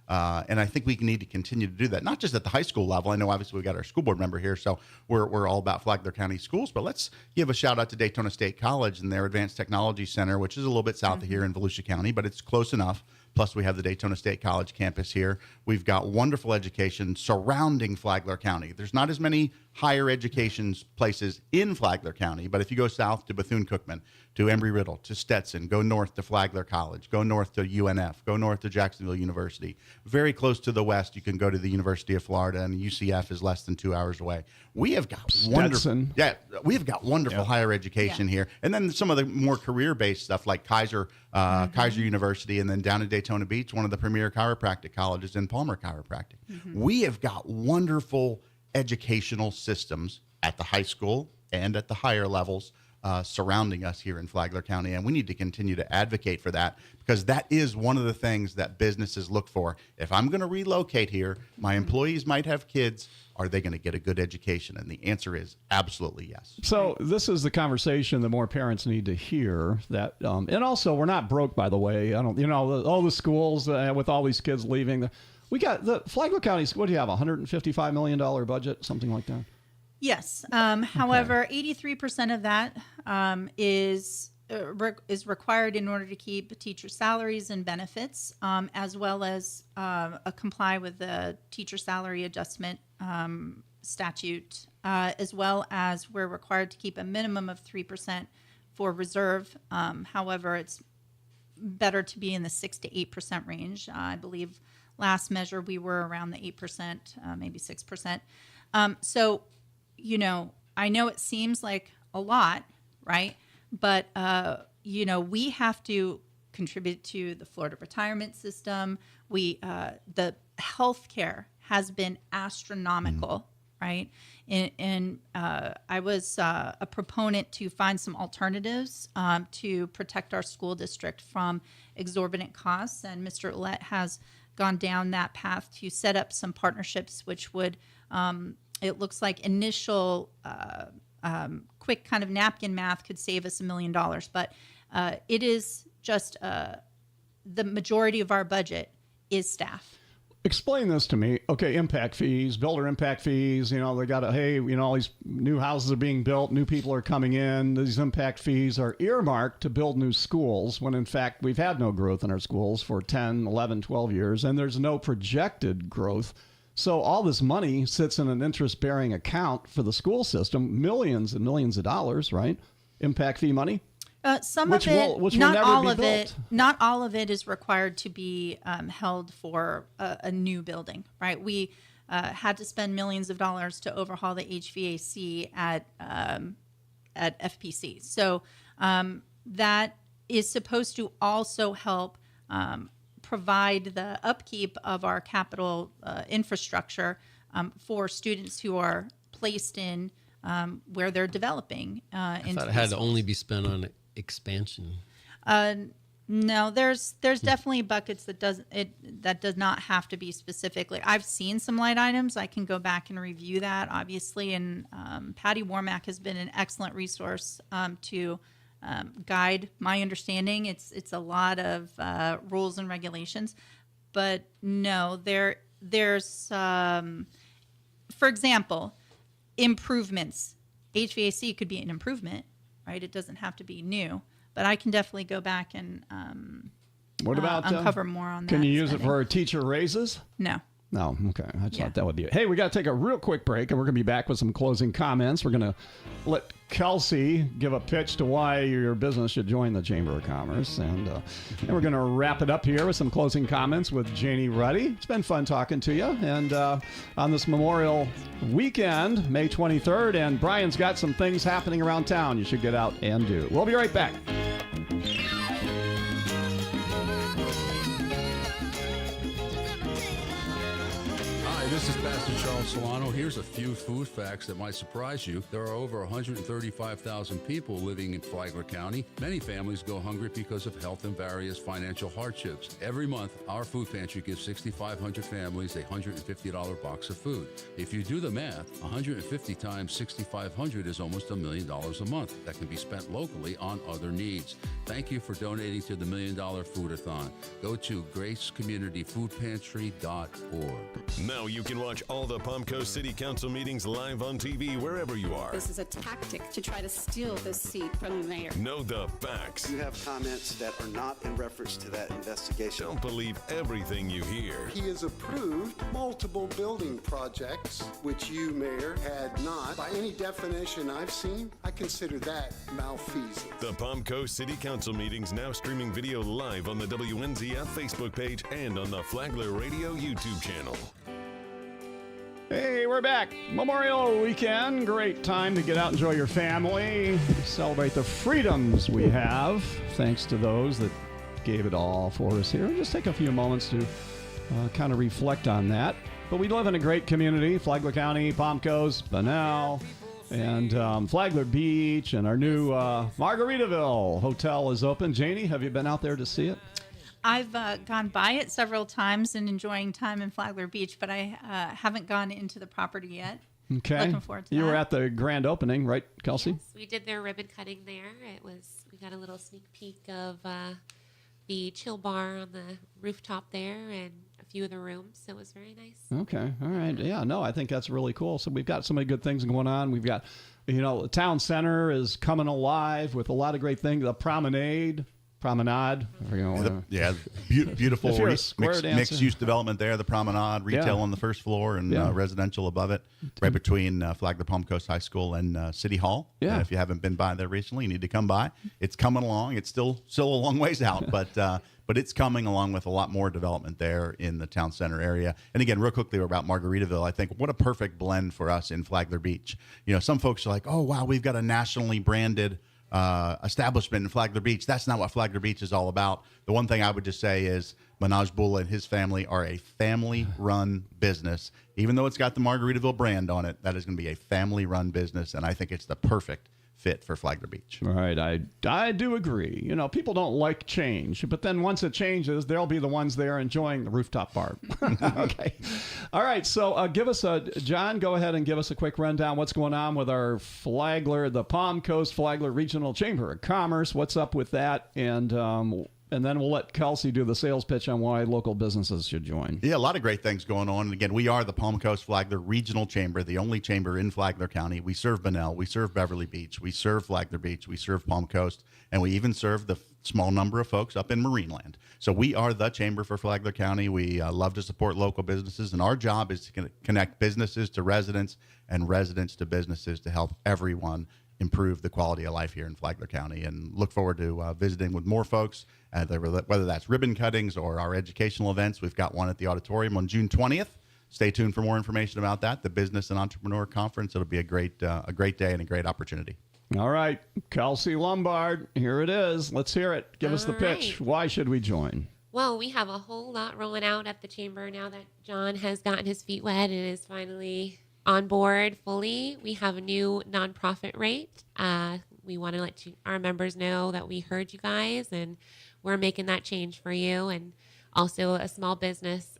And I think we need to continue to do that, not just at the high school level. I know obviously we got our school board member here, so we're all about Flagler County schools, but let's give a shout out to Daytona State College and their Advanced Technology Center, which is a little bit south of here in Volusia County, but it's close enough. Plus, we have the Daytona State College campus here. We've got wonderful education surrounding Flagler County. There's not as many higher education places in Flagler County, but if you go south to Bethune-Cookman, to Embry-Riddle, to Stetson, go north to Flagler College, go north to UNF, go north to Jacksonville University. Very close to the west, you can go to the University of Florida, and UCF is less than 2 hours away. We have got wonderful higher education here. And then some of the more career-based stuff like Kaiser University, and then down in Daytona Beach, one of the premier chiropractic colleges in Palmer Chiropractic. We have got wonderful educational systems at the high school and at the higher levels surrounding us here in Flagler County, and we need to continue to advocate for that, because that is one of the things that businesses look for. If I'm going to relocate here, my employees might have kids. Are they going to get a good education? And the answer is absolutely yes. So this is the conversation that more parents need to hear. That and also, we're not broke, by the way. All the schools with all these kids leaving. We got the Flagler County. What do you have? $155 million budget, something like that. Yes. However, 83% of that is required in order to keep teacher salaries and benefits, as well as comply with the teacher salary adjustment statute, as well as we're required to keep a minimum of 3% for reserve. However, it's better to be in the 6 to 8% range. I believe last measure we were around the 8%, maybe 6%. I know it seems like a lot, right? But, we have to contribute to the Florida retirement system. The healthcare has been astronomical, right? And I was a proponent to find some alternatives to protect our school district from exorbitant costs. And Mr. Ouellette has gone down that path to set up some partnerships, which would, it looks like initial quick kind of napkin math could save us $1 million. But it is just the majority of our budget is staff. Explain this to me. Okay, impact fees, builder impact fees, they got all these new houses are being built, new people are coming in. These impact fees are earmarked to build new schools when, in fact, we've had no growth in our schools for 10, 11, 12 years, and there's no projected growth. So all this money sits in an interest-bearing account for the school system, millions and millions of dollars, right? Impact fee money? Some which of it, will not never all be of built. it, not all of it is required to be held for a new building, right? We had to spend millions of dollars to overhaul the HVAC at FPC. So that is supposed to also help provide the upkeep of our capital infrastructure for students who are placed in where they're developing. I thought it had to only be spent on expansion. No, there's definitely buckets that does not have to be specifically. I've seen some light items. I can go back and review that, obviously. And Patty Warmack has been an excellent resource to guide my understanding. It's a lot of rules and regulations, but no, there's for example, improvements. HVAC could be an improvement, right? It doesn't have to be new, but I can definitely go back and what about uncover more on that. Can you use spending. it for teacher raises? No. No, okay. I thought that would be it. Hey, we got to take a real quick break, and we're going to be back with some closing comments. We're going to let Kelsie give a pitch to why your business should join the Chamber of Commerce, and we're going to wrap it up here with some closing comments with Janie Ruddy. It's been fun talking to you, and on this Memorial weekend, May 23rd, and Brian's got some things happening around town you should get out and do. We'll be right back. This is Pastor Charles Solano. Here's a few food facts that might surprise you. There are over 135,000 people living in Flagler County. Many families go hungry because of health and various financial hardships. Every month, our food pantry gives 6,500 families a $150 box of food. If you do the math, 150 times 6,500 is almost $1 million a month that can be spent locally on other needs. Thank you for donating to the $1 Million Foodathon. Go to gracecommunityfoodpantry.org. Now you can watch all the Palm Coast City Council meetings live on TV wherever you are. This is a tactic to try to steal this seat from the mayor. Know the facts. You have comments that are not in reference to that investigation. Don't believe everything you hear. He has approved multiple building projects, which you, Mayor, had not. By any definition I've seen, I consider that malfeasance. The Palm Coast City Council meetings now streaming video live on the WNZF Facebook page and on the Flagler Radio YouTube channel. Hey, we're back. Memorial weekend. Great time to get out and enjoy your family. Celebrate the freedoms we have. Thanks to those that gave it all for us here. Just take a few moments to kind of reflect on that. But we live in a great community. Flagler County, Palm Coast, Bunnell, and Flagler Beach. And our new Margaritaville hotel is open. Janie, have you been out there to see it? I've gone by it several times and enjoying time in Flagler Beach, but I haven't gone into the property yet. Okay. Looking forward to you that. were at the grand opening, right, Kelsie? Yes, we did their ribbon cutting there. We got a little sneak peek of the chill bar on the rooftop there and a few of the rooms, so it was very nice. Okay. All right. Yeah, no, I think that's really cool. So we've got so many good things going on. We've got, the town center is coming alive with a lot of great things. The promenade. Beautiful square mixed-use development there. The promenade, retail on the first floor, and residential above it, right between Flagler Palm Coast High School and City Hall. Yeah. If you haven't been by there recently, you need to come by. It's coming along. It's still a long ways out, but it's coming along with a lot more development there in the town center area. And again, real quickly about Margaritaville, I think what a perfect blend for us in Flagler Beach. Some folks are like, oh, wow, we've got a nationally branded establishment in Flagler Beach. That's not what Flagler Beach is all about. The one thing I would just say is Manoj Bulla and his family are a family-run business. Even though it's got the Margaritaville brand on it, that is going to be a family-run business, and I think it's the perfect fit for Flagler Beach. Right. I do agree. You know, people don't like change, but then once it changes, they'll be the ones there enjoying the rooftop bar. Okay. All right. So John, go ahead and give us a quick rundown. What's going on with our Flagler, the Palm Coast Flagler Regional Chamber of Commerce? What's up with that? And then we'll let Kelsie do the sales pitch on why local businesses should join. Yeah, a lot of great things going on. And again, we are the Palm Coast Flagler Regional Chamber, the only chamber in Flagler County. We serve Bunnell, we serve Beverly Beach, we serve Flagler Beach, we serve Palm Coast, and we even serve the small number of folks up in Marineland. So we are the chamber for Flagler County. We love to support local businesses, and our job is to connect businesses to residents and residents to businesses to help everyone improve the quality of life here in Flagler County, and look forward to visiting with more folks, whether that's ribbon cuttings or our educational events. We've got one at the auditorium on June 20th. Stay tuned for more information about that, the Business and Entrepreneur Conference. It'll be a great day and a great opportunity. All right, Kelsie Lombard, here it is. Let's hear it. Give us the pitch. Right. Why should we join? Well, we have a whole lot rolling out at the chamber now that John has gotten his feet wet and is finally on board fully. We have a new nonprofit rate. We want to let our members know that we heard you guys and we're making that change for you. And also a small business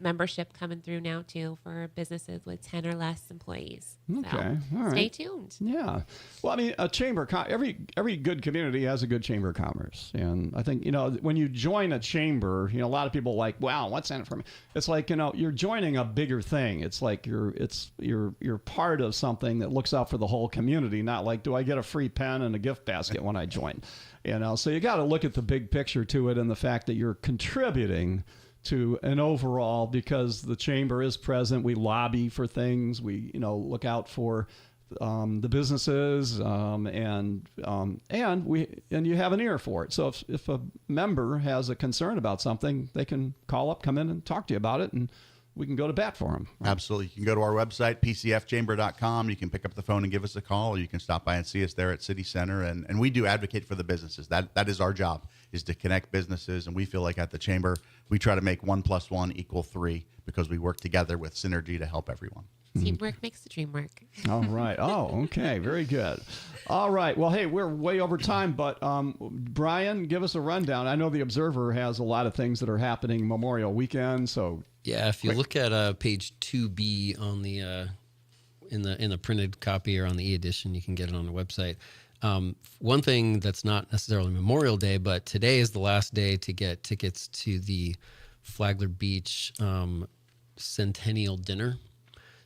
membership coming through now too for businesses with 10 or less employees. Okay, so all right. Stay tuned. Yeah, well, I mean, a chamber, every good community has a good chamber of commerce, and I think, you know, when you join a chamber, you know, a lot of people are like, wow, what's in it for me? It's like, you know, you're joining a bigger thing. It's like you're part of something that looks out for the whole community, not like, do I get a free pen and a gift basket when I join? You know, so you got to look at the big picture to it, and the fact that you're contributing to an overall, because the chamber is present. We lobby for things. We, you know, look out for the businesses, and you have an ear for it. So if a member has a concern about something, they can call up, come in, and talk to you about it, and we can go to bat for them. Right? Absolutely. You can go to our website, pcfchamber.com. You can pick up the phone and give us a call, or you can stop by and see us there at City Center. And we do advocate for the businesses. That is our job, is to connect businesses. And we feel like at the chamber, we try to make 1 + 1 = 3, because we work together with synergy to help everyone. Teamwork makes the dream work. All right. Oh, okay. Very good. All right. Well, hey, we're way over time, but Brian, give us a rundown. I know the Observer has a lot of things that are happening Memorial Weekend, so yeah, if you look at page 2B on the in the printed copy or on the e-edition, you can get it on the website. One thing that's not necessarily Memorial Day, but today is the last day to get tickets to the Flagler Beach Centennial Dinner.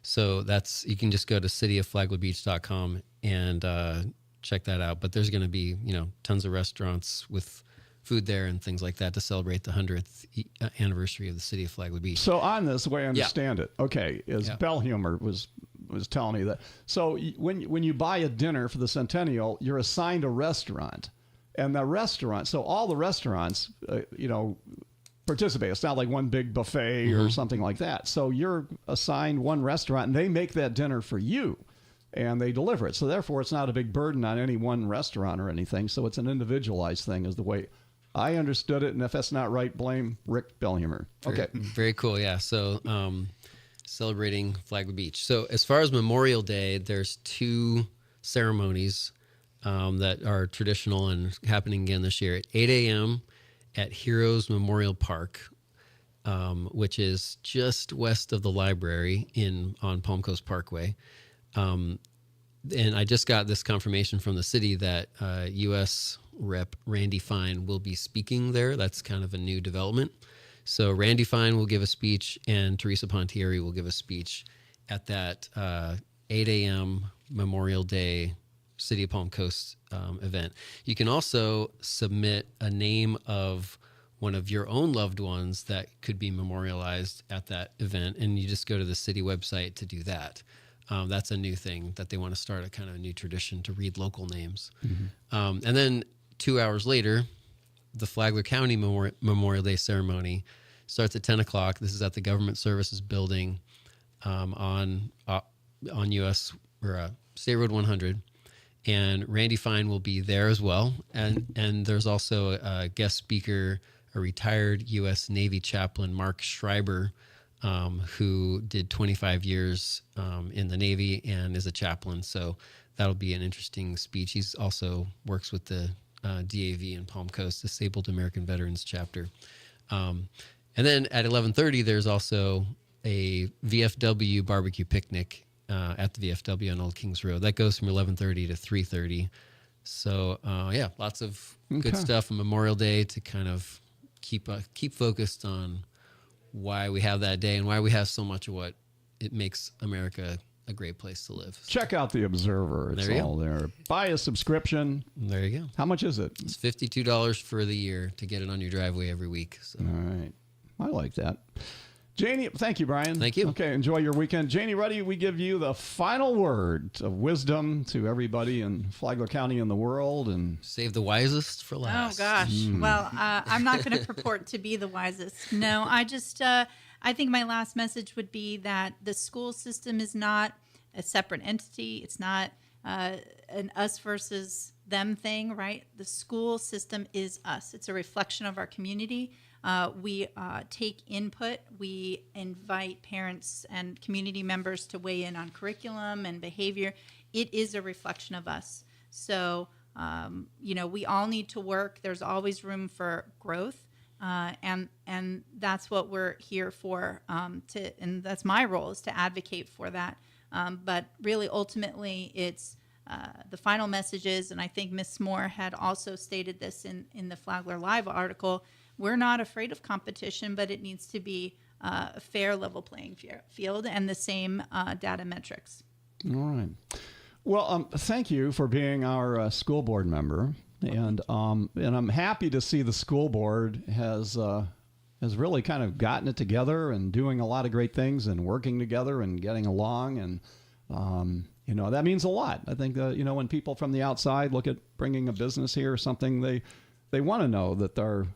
So you can just go to cityofflaglerbeach.com and check that out. But there's going to be, you know, tons of restaurants with food there and things like that to celebrate the 100th anniversary of the city of Flagler Beach. So on this, the way I understand it, okay, is Bellhumor was telling me that. So when you buy a dinner for the Centennial, you're assigned a restaurant, and the restaurant. So all the restaurants, you know, participate. It's not like one big buffet or something like that. So you're assigned one restaurant, and they make that dinner for you, and they deliver it. So therefore, it's not a big burden on any one restaurant or anything. So it's an individualized thing, is the way I understood it. And if that's not right, blame Rick Bellhumor. Okay. Very cool. Yeah. So celebrating Flagler Beach. So as far as Memorial Day, there's 2 ceremonies that are traditional and happening again this year at 8 a.m. at Heroes Memorial Park, which is just west of the library on Palm Coast Parkway. And I just got this confirmation from the city that U.S. Rep. Randy Fine will be speaking there. That's kind of a new development. So Randy Fine will give a speech, and Teresa Pontieri will give a speech at that 8 a.m. Memorial Day City of Palm Coast event. You can also submit a name of one of your own loved ones that could be memorialized at that event, and you just go to the city website to do that. That's a new thing that they want to start, a kind of a new tradition to read local names. And then 2 hours later, the Flagler County Memorial Day ceremony starts at 10 o'clock. This is at the Government Services Building on US or State Road 100. and Randy Fine will be there as well. And there's also a guest speaker, a retired U.S. Navy chaplain, Mark Schreiber, who did 25 years in the Navy and is a chaplain. So that'll be an interesting speech. He's also works with the DAV in Palm Coast, Disabled American Veterans Chapter. And then at 11:30, there's also a VFW barbecue picnic at the VFW on Old Kings Road. That goes from 11:30 to 3:30. So yeah, lots of good stuff on Memorial Day to kind of keep focused on why we have that day and why we have so much of what it makes America a great place to live. Check out the Observer. It's all there. Buy a subscription. There you go. How much is it? It's $52 for the year to get it on your driveway every week. So. All right. I like that. Janie, thank you, Brian. Thank you. Okay, enjoy your weekend. Janie, Ruddy, we give you the final word of wisdom to everybody in Flagler County and the world. And save the wisest for last. Oh, gosh. Well, I'm not going to purport to be the wisest. No, I think my last message would be that the school system is not a separate entity. It's not an us versus them thing, right? The school system is us. It's a reflection of our community. We take input. We invite parents and community members to weigh in on curriculum and behavior. It is a reflection of us. So, we all need to work. There's always room for growth. And that's what we're here for, and that's my role, is to advocate for that. But really, ultimately, it's the final messages, and I think Ms. Moore had also stated this in the Flagler Live article. We're not afraid of competition, but it needs to be a fair, level playing field and the same data metrics. All right. Well, thank you for being our school board member. And I'm happy to see the school board has really kind of gotten it together and doing a lot of great things and working together and getting along. And, that means a lot. I think, when people from the outside look at bringing a business here or something, they want to know that our,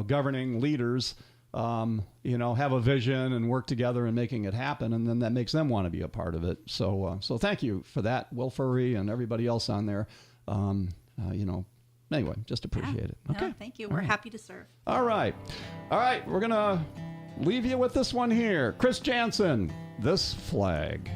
governing leaders, have a vision and work together and making it happen. And then that makes them want to be a part of it. So thank you for that, Will Furry and everybody else on there. Anyway, just appreciate it. Okay. No, thank you. We're happy to serve. All right. We're going to leave you with this one here. Chris Jansen, This Flag.